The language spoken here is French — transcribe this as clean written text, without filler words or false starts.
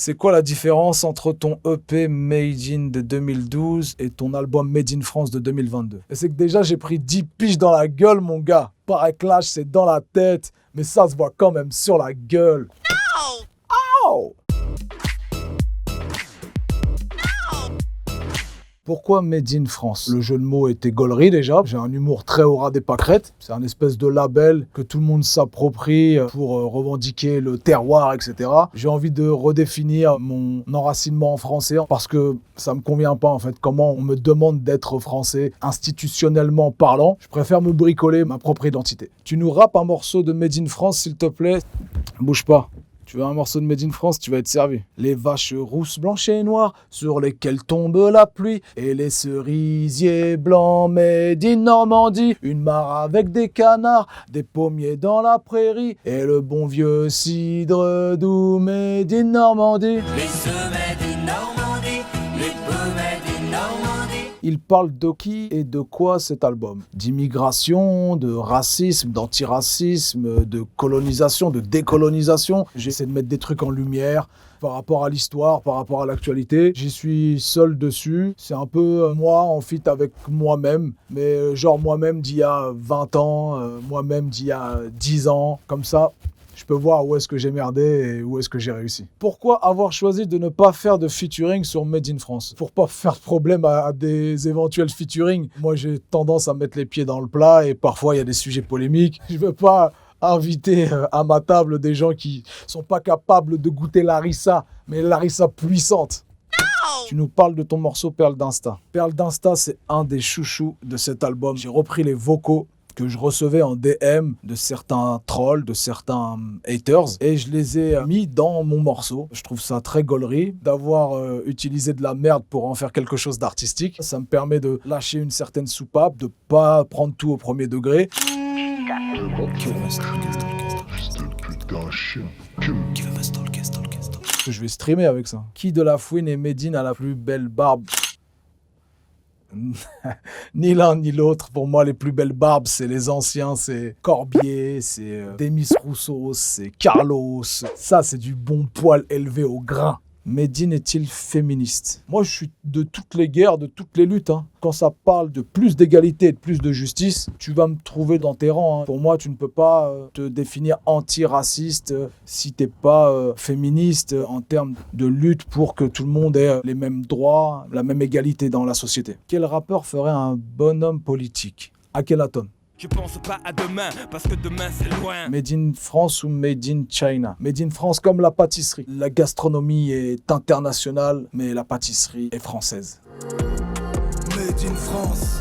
C'est quoi la différence entre ton EP Made in de 2012 et ton album Made in France de 2022? Et c'est que déjà, j'ai pris 10 piges dans la gueule, mon gars. Pareil clash, c'est dans la tête, mais ça se voit quand même sur la gueule. Oh! Pourquoi Made in France? Le jeu de mots était gaulerie déjà. J'ai un humour très au ras des pâquerettes. C'est un espèce de label que tout le monde s'approprie pour revendiquer le terroir, etc. J'ai envie de redéfinir mon enracinement en français parce que ça me convient pas en fait. Comment on me demande d'être français institutionnellement parlant. Je préfère me bricoler ma propre identité. Tu nous rappes un morceau de Made in France s'il te plaît? Bouge pas. Tu veux un morceau de Made in France, tu vas être servi. Les vaches rousses, blanches et noires, sur lesquelles tombe la pluie, et les cerisiers blancs Made in Normandie. Une mare avec des canards, des pommiers dans la prairie, et le bon vieux cidre doux Made in Normandie. Les œufs Made in Normandie, les bœufs Made in Normandie. Il parle de qui et de quoi cet album? D'immigration, de racisme, d'antiracisme, de colonisation, de décolonisation. J'essaie de mettre des trucs en lumière par rapport à l'histoire, par rapport à l'actualité. J'y suis seul dessus. C'est un peu moi en feat avec moi-même, mais genre moi-même d'il y a 20 ans, moi-même d'il y a 10 ans, comme ça. Je peux voir où est-ce que j'ai merdé et où est-ce que j'ai réussi. Pourquoi avoir choisi de ne pas faire de featuring sur Made in France? Pour pas faire de problème à des éventuels featuring. Moi, j'ai tendance à mettre les pieds dans le plat et parfois, il y a des sujets polémiques. Je veux pas inviter à ma table des gens qui sont pas capables de goûter l'harissa, mais l'harissa puissante. Tu nous parles de ton morceau Perle d'Insta. Perle d'Insta, c'est un des chouchous de cet album. J'ai repris les vocaux que je recevais en DM de certains trolls, de certains haters, et je les ai mis dans mon morceau. Je trouve ça très gaulerie d'avoir utilisé de la merde pour en faire quelque chose d'artistique. Ça me permet de lâcher une certaine soupape, de pas prendre tout au premier degré. Je vais streamer avec ça. Qui de la Fouine et Medine a la plus belle barbe? Ni l'un ni l'autre. Pour moi, les plus belles barbes, c'est les anciens. C'est Corbier, c'est Demis Roussos, c'est Carlos. Ça, c'est du bon poil élevé au grain. Medine est-il féministe? Moi, je suis de toutes les guerres, de toutes les luttes. Quand ça parle de plus d'égalité et de plus de justice, tu vas me trouver dans tes rangs. Pour moi, tu ne peux pas te définir antiraciste si tu n'es pas féministe en termes de lutte pour que tout le monde ait les mêmes droits, la même égalité dans la société. Quel rappeur ferait un bonhomme politique? Akhenaton. Je pense pas à demain, parce que demain c'est loin. Made in France ou Made in China? Made in France comme la pâtisserie. La gastronomie est internationale, mais la pâtisserie est française. Made in France.